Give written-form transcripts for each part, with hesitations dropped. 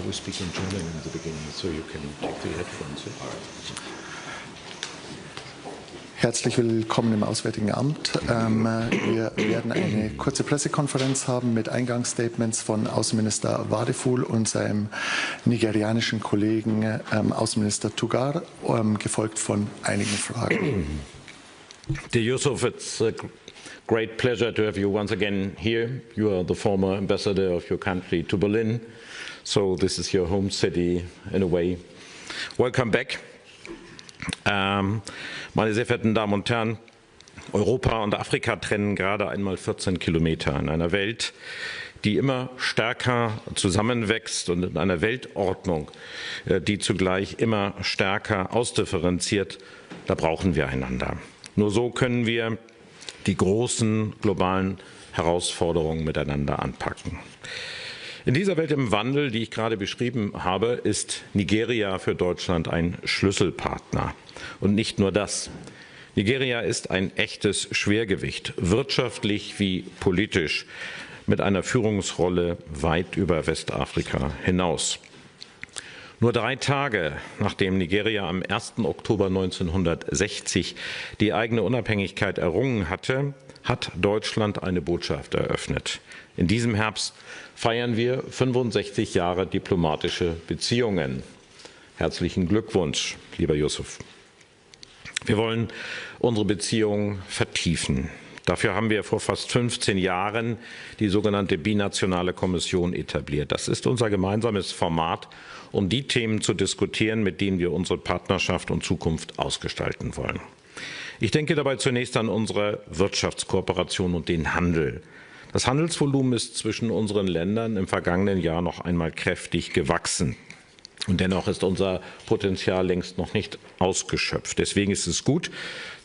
will speak in German in the beginning, so you can take the headphones. Herzlich willkommen im Auswärtigen Amt. Wir werden eine kurze Pressekonferenz haben mit Eingangsstatements von Außenminister Wadephul und seinem nigerianischen Kollegen Außenminister Tuggar, gefolgt von einigen Fragen. Dear Yusuf, it's a great pleasure to have you once again here. You are the former ambassador of your country to Berlin, so this is your home city in a way. Welcome back. Meine sehr verehrten Damen und Herren, Europa und Afrika trennen gerade einmal 14 Kilometer in einer Welt, die immer stärker zusammenwächst und in einer Weltordnung, die zugleich immer stärker ausdifferenziert. Da brauchen wir einander. Nur so können wir die großen globalen Herausforderungen miteinander anpacken. In dieser Welt im Wandel, die ich gerade beschrieben habe, ist Nigeria für Deutschland ein Schlüsselpartner. Und nicht nur das. Nigeria ist ein echtes Schwergewicht, wirtschaftlich wie politisch, mit einer Führungsrolle weit über Westafrika hinaus. Nur 3 Tage, nachdem Nigeria am 1. Oktober 1960 die eigene Unabhängigkeit errungen hatte, hat Deutschland eine Botschaft eröffnet. In diesem Herbst feiern wir 65 Jahre diplomatische Beziehungen. Herzlichen Glückwunsch, lieber Yusuf. Wir wollen unsere Beziehungen vertiefen. Dafür haben wir vor fast 15 Jahren die sogenannte binationale Kommission etabliert. Das ist unser gemeinsames Format, um die Themen zu diskutieren, mit denen wir unsere Partnerschaft und Zukunft ausgestalten wollen. Ich denke dabei zunächst an unsere Wirtschaftskooperation und den Handel. Das Handelsvolumen ist zwischen unseren Ländern im vergangenen Jahr noch einmal kräftig gewachsen. Und dennoch ist unser Potenzial längst noch nicht ausgeschöpft. Deswegen ist es gut,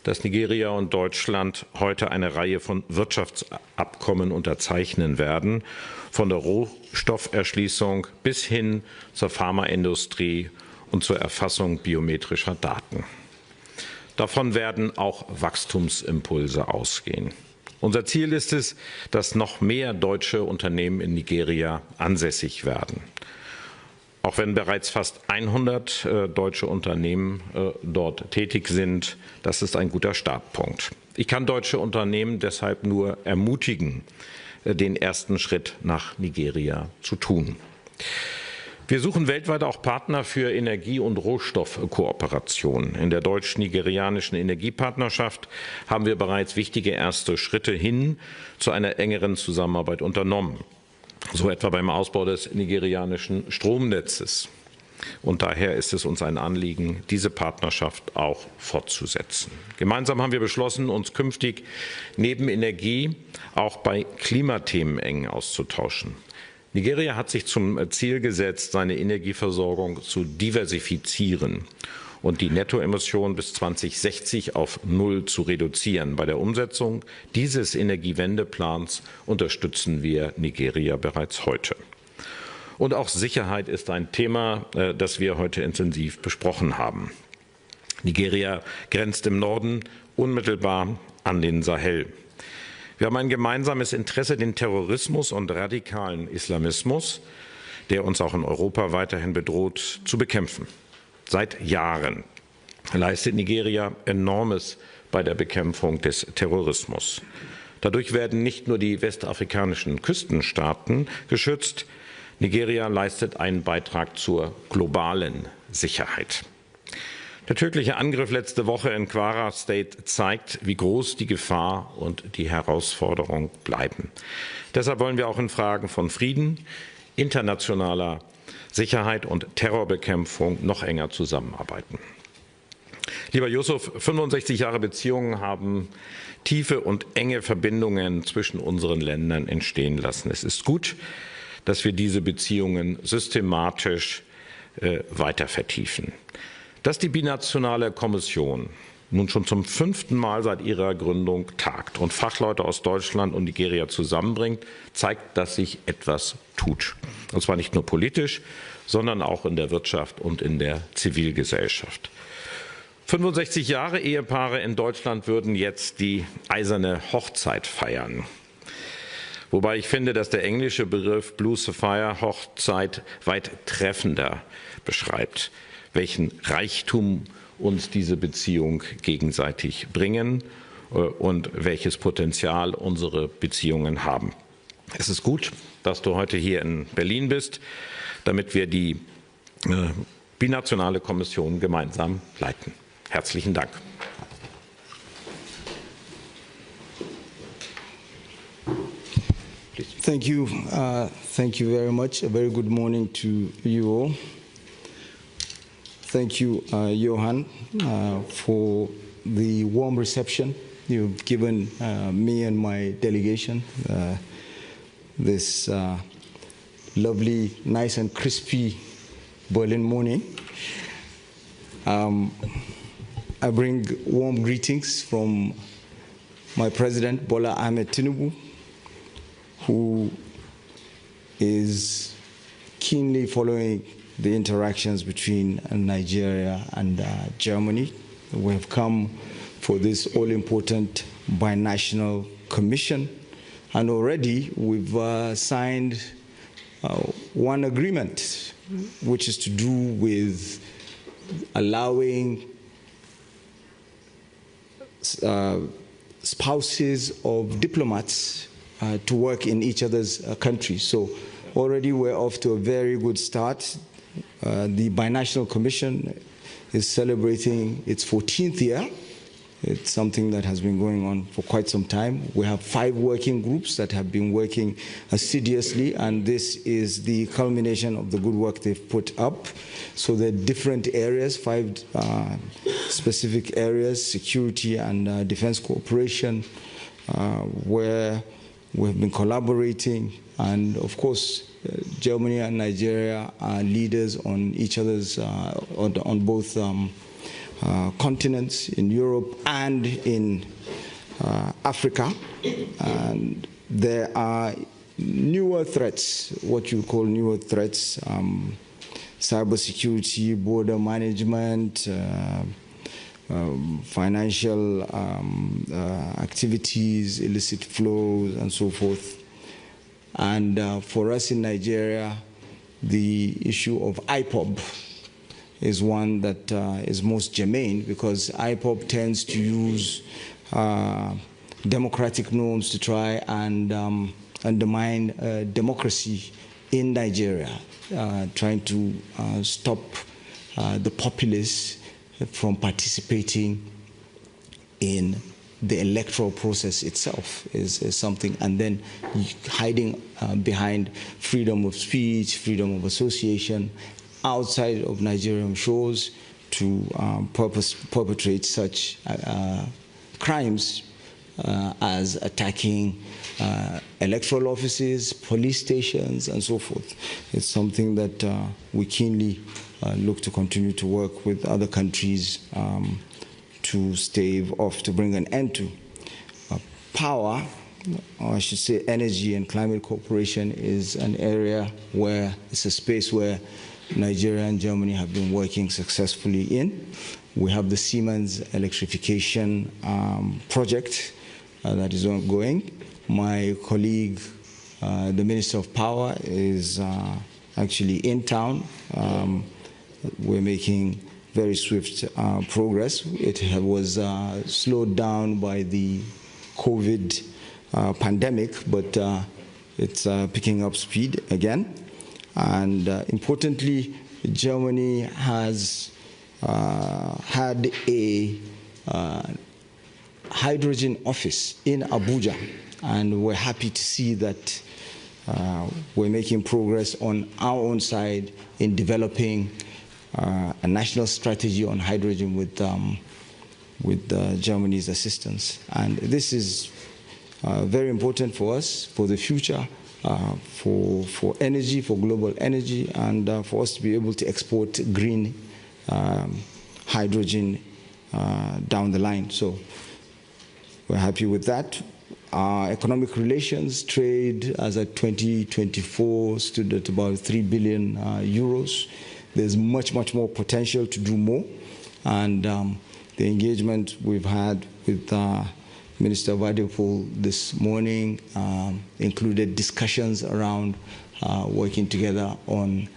dass Nigeria und Deutschland heute eine Reihe von Wirtschaftsabkommen unterzeichnen werden, von der Rohstofferschließung bis hin zur Pharmaindustrie und zur Erfassung biometrischer Daten. Davon werden auch Wachstumsimpulse ausgehen. Unser Ziel ist es, dass noch mehr deutsche Unternehmen in Nigeria ansässig werden. Auch wenn bereits fast 100 deutsche Unternehmen dort tätig sind, das ist ein guter Startpunkt. Ich kann deutsche Unternehmen deshalb nur ermutigen, den ersten Schritt nach Nigeria zu tun. Wir suchen weltweit auch Partner für Energie- und Rohstoffkooperation. In der deutsch-nigerianischen Energiepartnerschaft haben wir bereits wichtige erste Schritte hin zu einer engeren Zusammenarbeit unternommen. So etwa beim Ausbau des nigerianischen Stromnetzes. Und daher ist es uns ein Anliegen, diese Partnerschaft auch fortzusetzen. Gemeinsam haben wir beschlossen, uns künftig neben Energie auch bei Klimathemen eng auszutauschen. Nigeria hat sich zum Ziel gesetzt, seine Energieversorgung zu diversifizieren und die Nettoemissionen bis 2060 auf 0 zu reduzieren. Bei der Umsetzung dieses Energiewendeplans unterstützen wir Nigeria bereits heute. Und auch Sicherheit ist ein Thema, das wir heute intensiv besprochen haben. Nigeria grenzt im Norden unmittelbar an den Sahel. Wir haben ein gemeinsames Interesse, den Terrorismus und radikalen Islamismus, der uns auch in Europa weiterhin bedroht, zu bekämpfen. Seit Jahren leistet Nigeria Enormes bei der Bekämpfung des Terrorismus. Dadurch werden nicht nur die westafrikanischen Küstenstaaten geschützt, Nigeria leistet einen Beitrag zur globalen Sicherheit. Der tödliche Angriff letzte Woche in Kwara State zeigt, wie groß die Gefahr und die Herausforderung bleiben. Deshalb wollen wir auch in Fragen von Frieden, internationaler Sicherheit und Terrorbekämpfung noch enger zusammenarbeiten. Lieber Yusuf, 65 Jahre Beziehungen haben tiefe und enge Verbindungen zwischen unseren Ländern entstehen lassen. Es ist gut, dass wir diese Beziehungen systematisch weiter vertiefen. Dass die binationale Kommission nun schon zum 5. Mal seit ihrer Gründung tagt und Fachleute aus Deutschland und Nigeria zusammenbringt, zeigt, dass sich etwas tut. Und zwar nicht nur politisch, sondern auch in der Wirtschaft und in der Zivilgesellschaft. 65 Jahre Ehepaare in Deutschland würden jetzt die eiserne Hochzeit feiern. Wobei ich finde, dass der englische Begriff Blue Sapphire Hochzeit weit treffender beschreibt, welchen Reichtum uns diese Beziehung gegenseitig bringen und welches Potenzial unsere Beziehungen haben. Es ist gut, dass du heute hier in Berlin bist, damit wir die binationale Kommission gemeinsam leiten. Herzlichen Dank. Thank you very much. A very good morning to you all. Thank you, Johann, for the warm reception you've given me and my delegation this lovely, nice and crispy Berlin morning. I bring warm greetings from my president, Bola Ahmed Tinubu, who is keenly following the interactions between Nigeria and Germany. We have come for this all-important binational commission, and already we've signed one agreement, which is to do with allowing spouses of diplomats to work in each other's countries. So already we're off to a very good start. The Binational Commission is celebrating its 14th year. It's something that has been going on for quite some time. We have 5 working groups that have been working assiduously, and this is the culmination of the good work they've put up. So there are different areas, 5 specific areas: security and defense cooperation, where we have been collaborating, and of course, Germany and Nigeria are leaders on each other's, on both continents, in Europe and in Africa. And there are newer threats, what you call newer threats, cybersecurity, border management, financial activities, illicit flows, and so forth. And for us in Nigeria, the issue of IPOB is one that is most germane, because IPOB tends to use democratic norms to try and undermine democracy in Nigeria, trying to stop the populace from participating in the electoral process itself is something, and then hiding behind freedom of speech, freedom of association outside of Nigerian shores to perpetrate such crimes as attacking electoral offices, police stations, and so forth. It's something that we keenly look to continue to work with other countries to stave off, to bring an end to. Power, or I should say energy and climate cooperation, is an area where it's a space where Nigeria and Germany have been working successfully in. We have the Siemens electrification project that is ongoing. My colleague, the Minister of Power, is actually in town. We're making very swift progress. It was slowed down by the COVID pandemic, but it's picking up speed again. And importantly, Germany has had a hydrogen office in Abuja, and we're happy to see that we're making progress on our own side in developing a national strategy on hydrogen with Germany's assistance. And this is very important for us, for the future, for energy, for global energy, and for us to be able to export green hydrogen down the line. So we're happy with that. Our economic relations, trade as at 2024 stood at about 3 billion euros. There's much, much more potential to do more. And the engagement we've had with Minister Wadephul this morning included discussions around working together on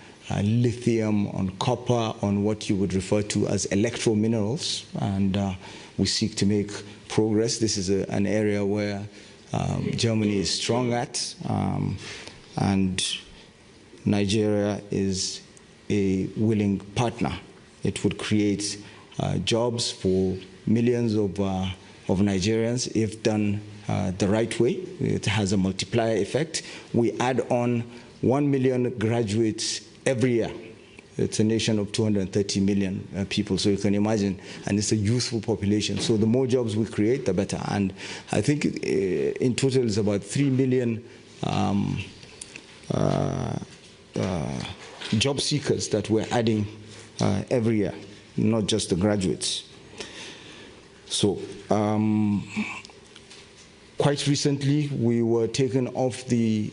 lithium, on copper, on what you would refer to as electro minerals, and we seek to make progress. This is an area where Germany is strong at, and Nigeria is a willing partner. It would create jobs for millions of Nigerians if done the right way. It has a multiplier effect. We add on 1 million graduates every year. It's a nation of 230 million people, so you can imagine, and it's a youthful population. So the more jobs we create, the better. And I think in total it's about 3 million job seekers that we're adding every year, not just the graduates. So quite recently, we were taken off the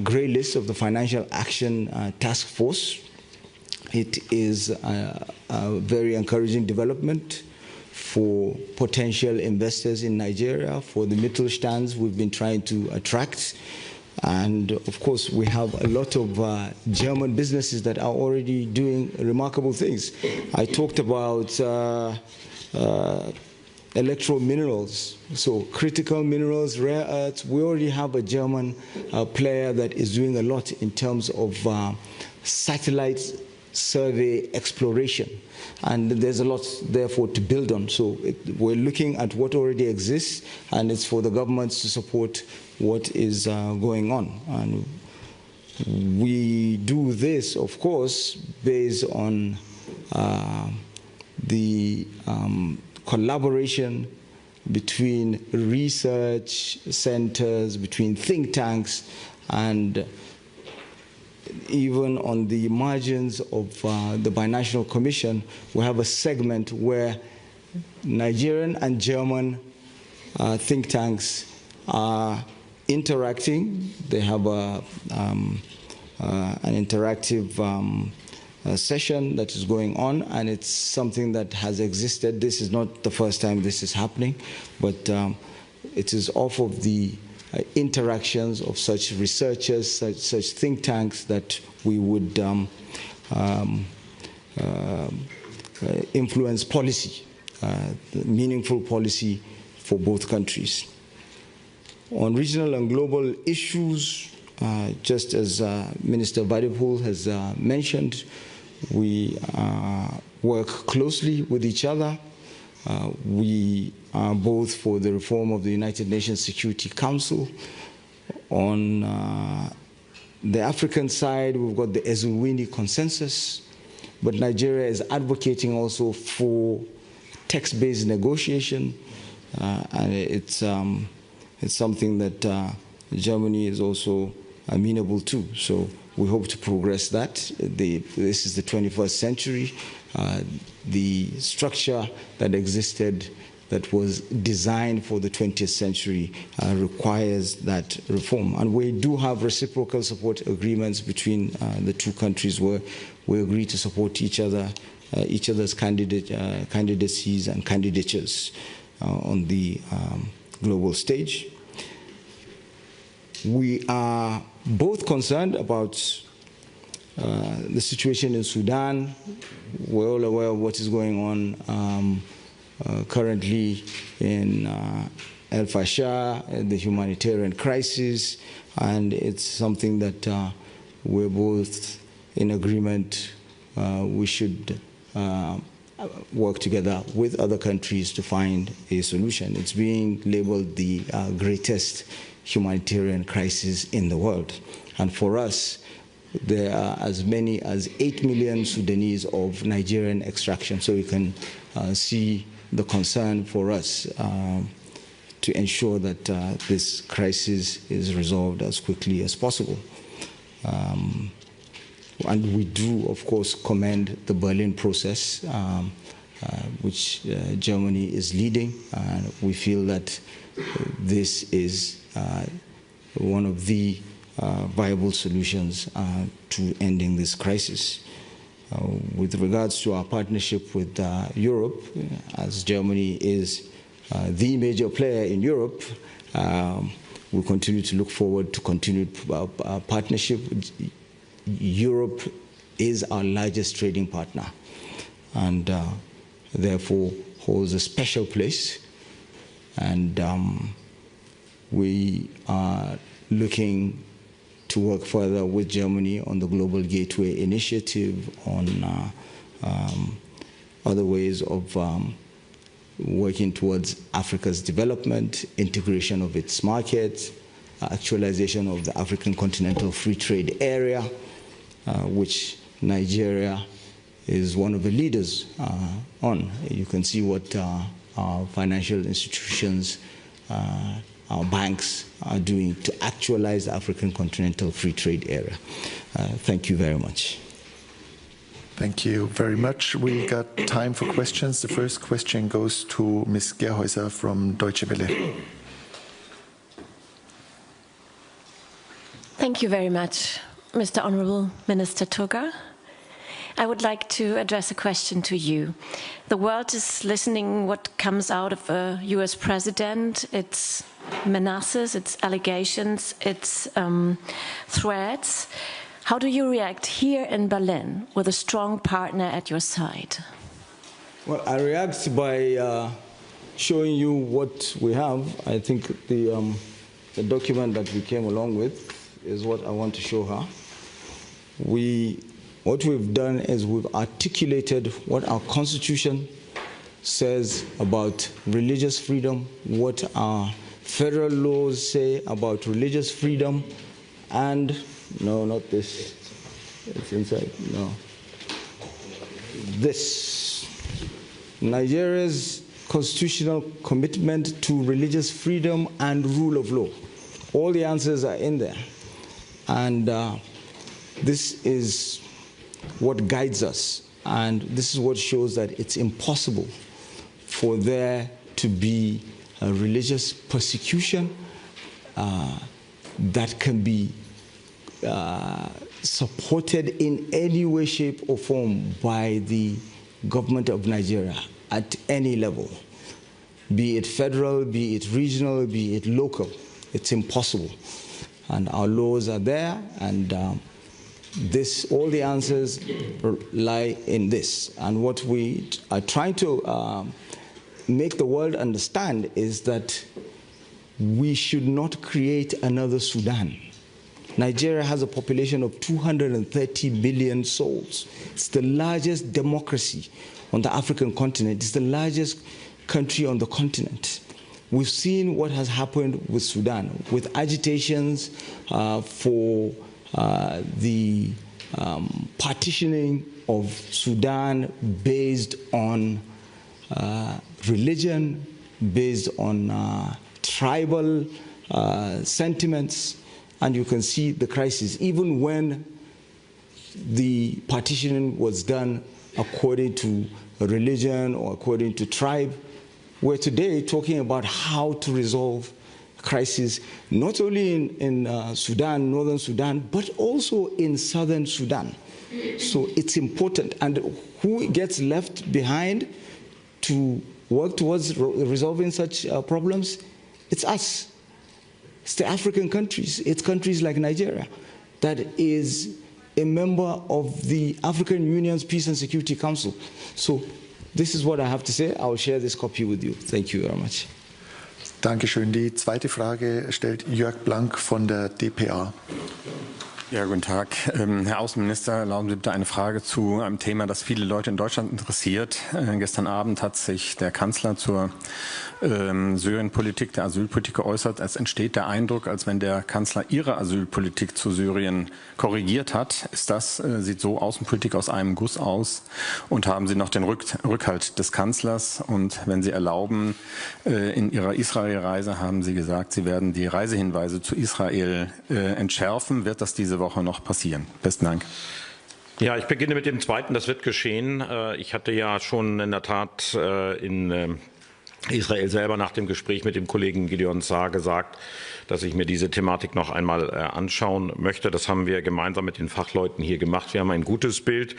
grey list of the Financial Action Task Force. It is a very encouraging development for potential investors in Nigeria, for the Mittelstands we've been trying to attract. And of course, we have a lot of German businesses that are already doing remarkable things. I talked about electro minerals, so critical minerals, rare earths. We already have a German player that is doing a lot in terms of satellite survey exploration, and there's a lot therefore to build on. So we're looking at what already exists, and it's for the governments to support what is going on. And we do this, of course, based on the collaboration between research centers, between think tanks, and even on the margins of the Binational Commission, we have a segment where Nigerian and German think tanks are interacting. They have an interactive session that is going on, and it's something that has existed. This is not the first time this is happening, but it is off of the interactions of such researchers, such think tanks, that we would influence policy, meaningful policy for both countries. On regional and global issues, just as Minister Wadephul has mentioned, we work closely with each other. We are both for the reform of the United Nations Security Council. On the African side, we've got the AC1E consensus, but Nigeria is advocating also for text-based negotiation, and it's something that Germany is also amenable to. So we hope to progress that. This is the 21st century. The structure that existed, that was designed for the 20th century, requires that reform. And we do have reciprocal support agreements between the two countries, where we agree to support each other's candidacies and candidatures on the global stage. We are both concerned about the situation in Sudan. We're all aware of what is going on currently in El Fasher, the humanitarian crisis, and it's something that we're both in agreement. We should work together with other countries to find a solution. It's being labeled the greatest humanitarian crisis in the world. And for us, there are as many as 8 million Sudanese of Nigerian extraction. So you can see the concern for us to ensure that this crisis is resolved as quickly as possible. And we do, of course, commend the Berlin process, which Germany is leading. We feel that this is one of the viable solutions to ending this crisis. With regards to our partnership with Europe, as Germany is the major player in Europe, we continue to look forward to continued partnership. Europe is our largest trading partner and therefore holds a special place. And we are looking to work further with Germany on the Global Gateway Initiative, on other ways of working towards Africa's development, integration of its markets, actualization of the African Continental Free Trade Area, which Nigeria is one of the leaders on. You can see what our financial institutions, our banks are doing to actualize the African Continental Free Trade Area. Thank you very much. Thank you very much. We got time for questions. The first question goes to Ms. Gerhäuser from Deutsche Welle. Thank you very much, Mr. Honorable Minister Tuggar. I would like to address a question to you. The world is listening what comes out of a US president, its menaces, its allegations, its threats. How do you react here in Berlin with a strong partner at your side? Well, I react by showing you what we have. I think the document that we came along with is what I want to show her. What we've done is we've articulated what our Constitution says about religious freedom, what our federal laws say about religious freedom, and no, not this. It's inside. No. This. Nigeria's constitutional commitment to religious freedom and rule of law. All the answers are in there. And this is what guides us. And this is what shows that it's impossible for there to be a religious persecution that can be supported in any way, shape, or form by the government of Nigeria at any level, be it federal, be it regional, be it local. It's impossible. And our laws are there, and all the answers lie in this. And what we are trying to make the world understand is that we should not create another Sudan. Nigeria has a population of 230 million souls. It's the largest democracy on the African continent. It's the largest country on the continent. We've seen what has happened with Sudan, with agitations for the partitioning of Sudan based on religion, based on tribal sentiments. And you can see the crisis, even when the partitioning was done according to religion or according to tribe. We're today talking about how to resolve crisis, not only in Sudan, northern Sudan, but also in southern Sudan. So it's important. And who gets left behind to work towards resolving such problems? It's us. It's the African countries. It's countries like Nigeria that is a member of the African Union's Peace and Security Council. So this is what I have to say. I will share this copy with you. Thank you very much. Dankeschön. Die zweite Frage stellt Jörg Blank von der dpa. Ja, guten Tag. Herr Außenminister, erlauben Sie bitte eine Frage zu einem Thema, das viele Leute in Deutschland interessiert. Gestern Abend hat sich der Kanzler zur Syrienpolitik, der Asylpolitik geäußert. Es entsteht der Eindruck, als wenn der Kanzler Ihre Asylpolitik zu Syrien korrigiert hat. Sieht so Außenpolitik aus einem Guss aus? Und haben Sie noch den Rückhalt des Kanzlers? Und wenn Sie erlauben, in Ihrer Israel-Reise haben Sie gesagt, Sie werden die Reisehinweise zu Israel entschärfen. Wird das diese Woche noch passieren? Besten Dank. Ja, ich beginne mit dem zweiten. Das wird geschehen. Ich hatte ja schon in der Tat in Israel selber nach dem Gespräch mit dem Kollegen Gideon Saar gesagt, dass ich mir diese Thematik noch einmal anschauen möchte. Das haben wir gemeinsam mit den Fachleuten hier gemacht. Wir haben ein gutes Bild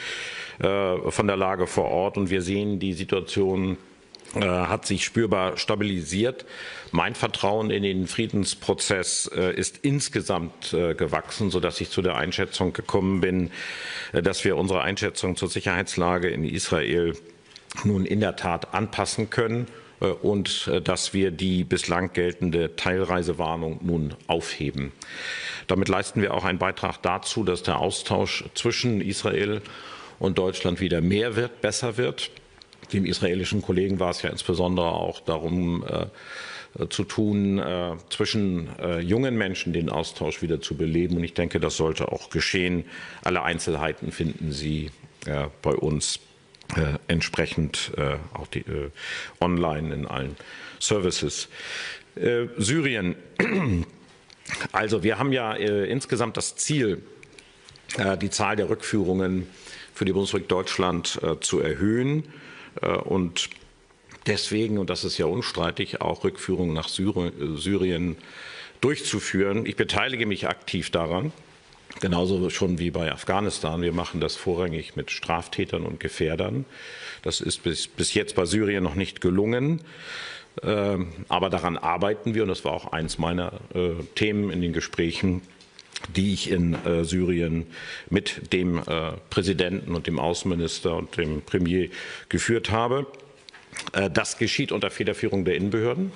von der Lage vor Ort und wir sehen die Situation hat sich spürbar stabilisiert. Mein Vertrauen in den Friedensprozess ist insgesamt gewachsen, sodass ich zu der Einschätzung gekommen bin, dass wir unsere Einschätzung zur Sicherheitslage in Israel nun in der Tat anpassen können und dass wir die bislang geltende Teilreisewarnung nun aufheben. Damit leisten wir auch einen Beitrag dazu, dass der Austausch zwischen Israel und Deutschland wieder mehr wird, besser wird. Dem israelischen Kollegen war es ja insbesondere auch darum zu tun, zwischen jungen Menschen den Austausch wieder zu beleben. Und ich denke, das sollte auch geschehen. Alle Einzelheiten finden Sie bei uns entsprechend auch online in allen Services. Syrien. Also wir haben ja insgesamt das Ziel, die Zahl der Rückführungen für die Bundesrepublik Deutschland zu erhöhen und deswegen, und das ist ja unstreitig, auch Rückführungen nach Syrien durchzuführen. Ich beteilige mich aktiv daran, genauso schon wie bei Afghanistan. Wir machen das vorrangig mit Straftätern und Gefährdern. Das ist bis jetzt bei Syrien noch nicht gelungen. Aber daran arbeiten wir und das war auch eins meiner Themen in den Gesprächen, die ich in Syrien mit dem Präsidenten und dem Außenminister und dem Premier geführt habe. Das geschieht unter Federführung der Innenbehörden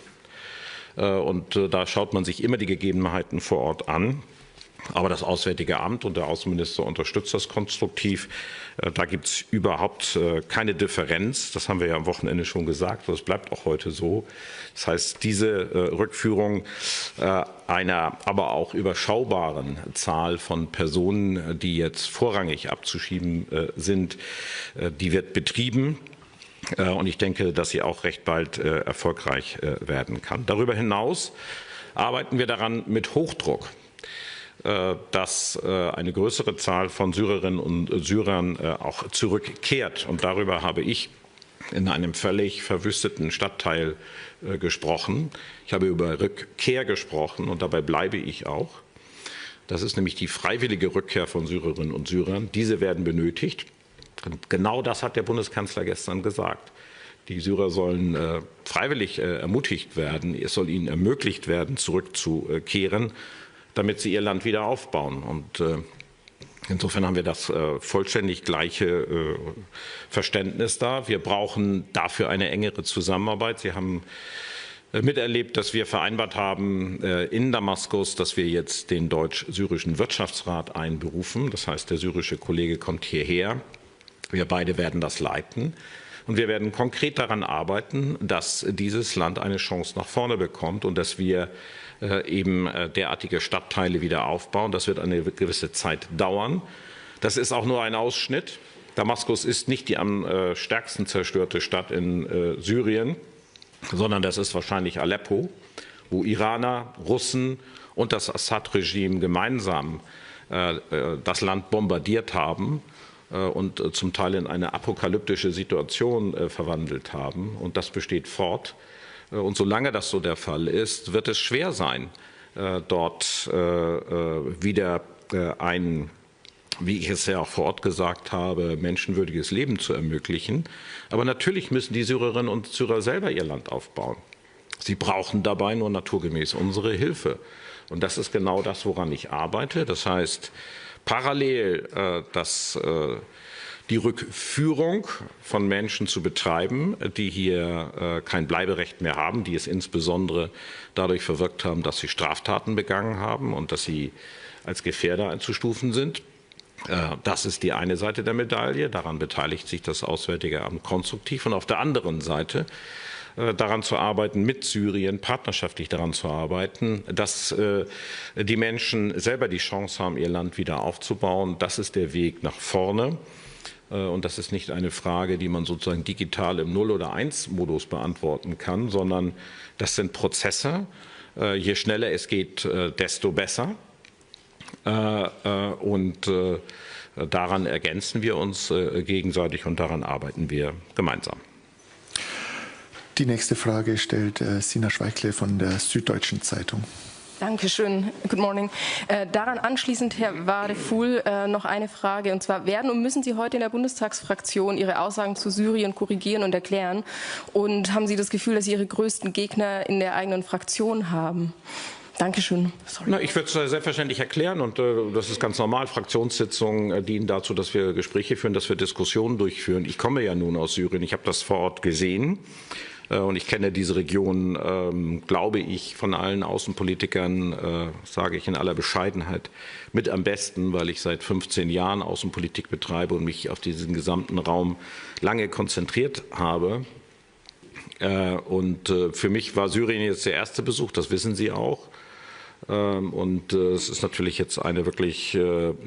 und da schaut man sich immer die Gegebenheiten vor Ort an. Aber das Auswärtige Amt und der Außenminister unterstützt das konstruktiv. Da gibt es überhaupt keine Differenz. Das haben wir ja am Wochenende schon gesagt. Das bleibt auch heute so. Das heißt, diese Rückführung einer aber auch überschaubaren Zahl von Personen, die jetzt vorrangig abzuschieben sind, die wird betrieben. Und ich denke, dass sie auch recht bald erfolgreich werden kann. Darüber hinaus arbeiten wir daran mit Hochdruck, dass eine größere Zahl von Syrerinnen und Syrern auch zurückkehrt. Und darüber habe ich in einem völlig verwüsteten Stadtteil gesprochen. Ich habe über Rückkehr gesprochen und dabei bleibe ich auch. Das ist nämlich die freiwillige Rückkehr von Syrerinnen und Syrern. Diese werden benötigt. Und genau das hat der Bundeskanzler gestern gesagt. Die Syrer sollen freiwillig ermutigt werden. Es soll ihnen ermöglicht werden, zurückzukehren, damit sie ihr Land wieder aufbauen. Und insofern haben wir das vollständig gleiche Verständnis da. Wir brauchen dafür eine engere Zusammenarbeit. Sie haben miterlebt, dass wir vereinbart haben in Damaskus, dass wir jetzt den deutsch-syrischen Wirtschaftsrat einberufen. Das heißt, der syrische Kollege kommt hierher. Wir beide werden das leiten. Und wir werden konkret daran arbeiten, dass dieses Land eine Chance nach vorne bekommt und dass wir eben derartige Stadtteile wieder aufbauen. Das wird eine gewisse Zeit dauern. Das ist auch nur ein Ausschnitt. Damaskus ist nicht die am stärksten zerstörte Stadt in Syrien, sondern das ist wahrscheinlich Aleppo, wo Iraner, Russen und das Assad-Regime gemeinsam das Land bombardiert haben und zum Teil in eine apokalyptische Situation verwandelt haben. Und das besteht fort. Und solange das so der Fall ist, wird es schwer sein, dort wieder ein, wie ich es ja auch vor Ort gesagt habe, menschenwürdiges Leben zu ermöglichen. Aber natürlich müssen die Syrerinnen und Syrer selber ihr Land aufbauen. Sie brauchen dabei nur naturgemäß unsere Hilfe. Und das ist genau das, woran ich arbeite. Das heißt, parallel die Rückführung von Menschen zu betreiben, die hier kein Bleiberecht mehr haben, die es insbesondere dadurch verwirkt haben, dass sie Straftaten begangen haben und dass sie als Gefährder einzustufen sind. Das ist die eine Seite der Medaille. Daran beteiligt sich das Auswärtige Amt konstruktiv. Und auf der anderen Seite daran zu arbeiten, mit Syrien partnerschaftlich daran zu arbeiten, dass die Menschen selber die Chance haben, ihr Land wieder aufzubauen. Das ist der Weg nach vorne. Und das ist nicht eine Frage, die man sozusagen digital im 0- oder 1-Modus beantworten kann, sondern das sind Prozesse. Je schneller es geht, desto besser. Und daran ergänzen wir uns gegenseitig und daran arbeiten wir gemeinsam. Die nächste Frage stellt Sina Schweikle von der Süddeutschen Zeitung. Dankeschön. Good morning. Daran anschließend, Herr Wadephul, noch eine Frage. Und zwar, werden und müssen Sie heute in der Bundestagsfraktion Ihre Aussagen zu Syrien korrigieren und erklären? Und haben Sie das Gefühl, dass Sie Ihre größten Gegner in der eigenen Fraktion haben? Dankeschön. Na, ich würde es selbstverständlich erklären und das ist ganz normal. Fraktionssitzungen dienen dazu, dass wir Gespräche führen, dass wir Diskussionen durchführen. Ich komme ja nun aus Syrien, ich habe das vor Ort gesehen. Und ich kenne diese Region, glaube ich, von allen Außenpolitikern, sage ich in aller Bescheidenheit, mit am besten, weil ich seit 15 Jahren Außenpolitik betreibe und mich auf diesen gesamten Raum lange konzentriert habe. Und für mich war Syrien jetzt der erste Besuch, das wissen Sie auch. Und es ist natürlich jetzt eine wirklich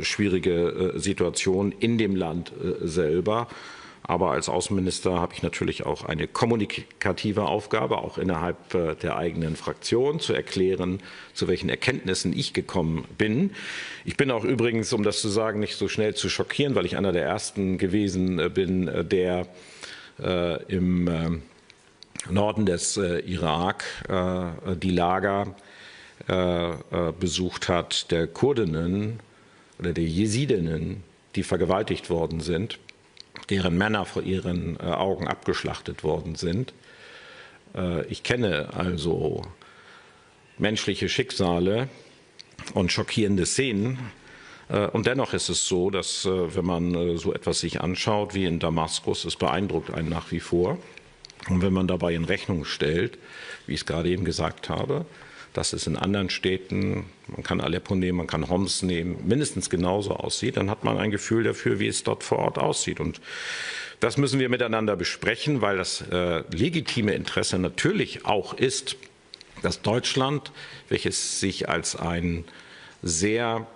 schwierige Situation in dem Land selber. Aber als Außenminister habe ich natürlich auch eine kommunikative Aufgabe, auch innerhalb der eigenen Fraktion, zu erklären, zu welchen Erkenntnissen ich gekommen bin. Ich bin auch übrigens, um das zu sagen, nicht so schnell zu schockieren, weil ich einer der Ersten gewesen bin, der im Norden des Irak die Lager besucht hat der Kurdinnen oder der Jesidinnen, die vergewaltigt worden sind, deren Männer vor ihren Augen abgeschlachtet worden sind. Ich kenne also menschliche Schicksale und schockierende Szenen. Und dennoch ist es so, dass wenn man so etwas sich anschaut wie in Damaskus, es beeindruckt einen nach wie vor. Und wenn man dabei in Rechnung stellt, wie ich es gerade eben gesagt habe, dass es in anderen Städten, man kann Aleppo nehmen, man kann Homs nehmen, mindestens genauso aussieht, dann hat man ein Gefühl dafür, wie es dort vor Ort aussieht. Und das müssen wir miteinander besprechen, weil das legitime Interesse natürlich auch ist, dass Deutschland, welches sich als ein sehr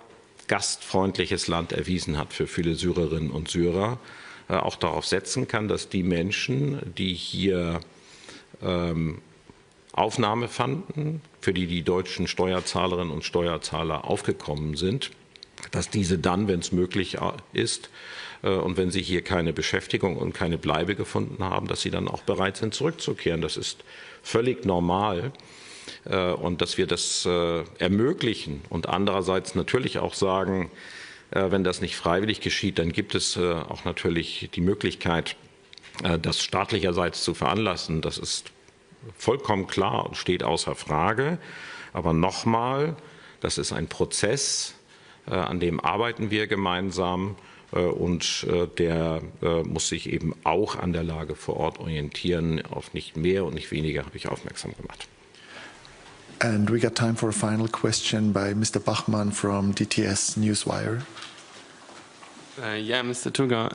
gastfreundliches Land erwiesen hat für viele Syrerinnen und Syrer, auch darauf setzen kann, dass die Menschen, die hier Aufnahme fanden, für die die deutschen Steuerzahlerinnen und Steuerzahler aufgekommen sind, dass diese dann, wenn es möglich ist und wenn sie hier keine Beschäftigung und keine Bleibe gefunden haben, dass sie dann auch bereit sind, zurückzukehren. Das ist völlig normal und dass wir das ermöglichen und andererseits natürlich auch sagen, wenn das nicht freiwillig geschieht, dann gibt es auch natürlich die Möglichkeit, das staatlicherseits zu veranlassen. Das ist vollkommen klar und steht außer Frage. Aber nochmal, das ist ein Prozess, an dem arbeiten wir gemeinsam und der muss sich eben auch an der Lage vor Ort orientieren. Auf nicht mehr und nicht weniger habe ich aufmerksam gemacht. And we got time for a final question by Mr. Bachmann from DTS Newswire. Yeah, Mr. Tuggar,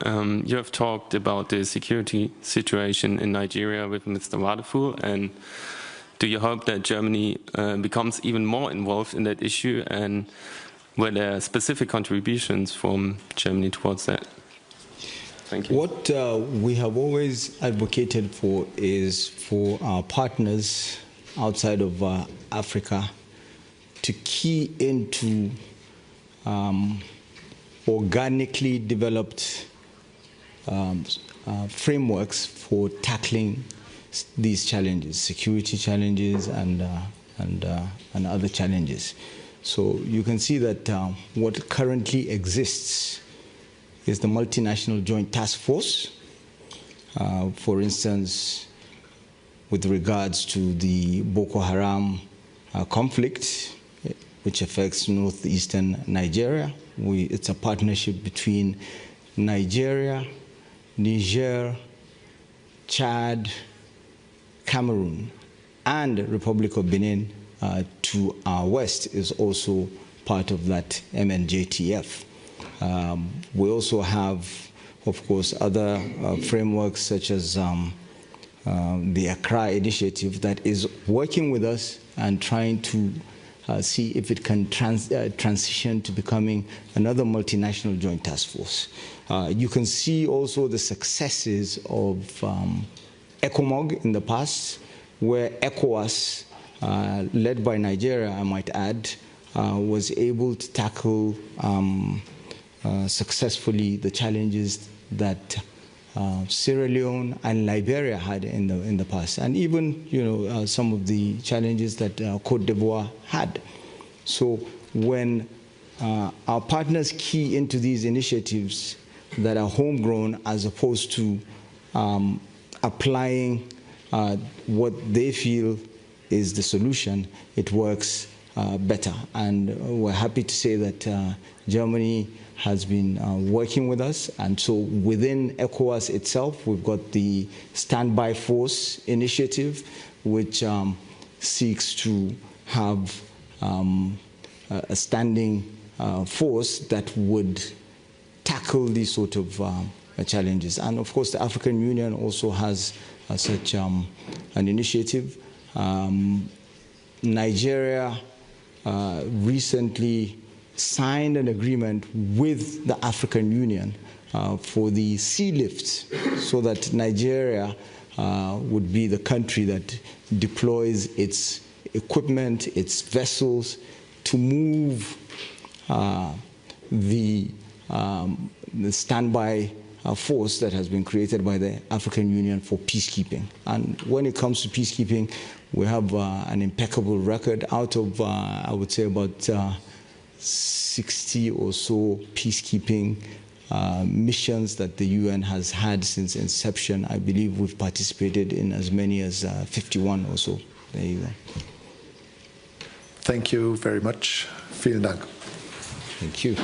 you have talked about the security situation in Nigeria with Mr. Wadephul, and do you hope that Germany becomes even more involved in that issue, and were there specific contributions from Germany towards that? Thank you. What we have always advocated for is for our partners outside of Africa to key into organically developed frameworks for tackling these challenges, security challenges and other challenges. So you can see that what currently exists is the multinational joint task force. For instance, with regards to the Boko Haram conflict, which affects northeastern Nigeria. It's a partnership between Nigeria, Niger, Chad, Cameroon, and Republic of Benin to our west is also part of that MNJTF. We also have, of course, other frameworks such as the Accra Initiative that is working with us and trying to see if it can transition to becoming another multinational joint task force. You can see also the successes of ECOMOG in the past, where ECOWAS, led by Nigeria, I might add, was able to tackle successfully the challenges that Sierra Leone and Liberia had in the past, and even some of the challenges that Côte d'Ivoire had. So when our partners key into these initiatives that are homegrown as opposed to applying what they feel is the solution, it works better. And we're happy to say that Germany has been working with us. And so within ECOWAS itself, we've got the Standby Force initiative, which seeks to have a standing force that would tackle these sort of challenges. And of course, the African Union also has such an initiative. Nigeria recently signed an agreement with the African Union for the sea lift, so that Nigeria would be the country that deploys its equipment, its vessels, to move the standby force that has been created by the African Union for peacekeeping. And when it comes to peacekeeping, we have an impeccable record. Out of, I would say, about 60 or so peacekeeping missions that the UN has had since inception. I believe we've participated in as many as 51 or so. There you go. Thank you very much. Vielen Dank. Thank you.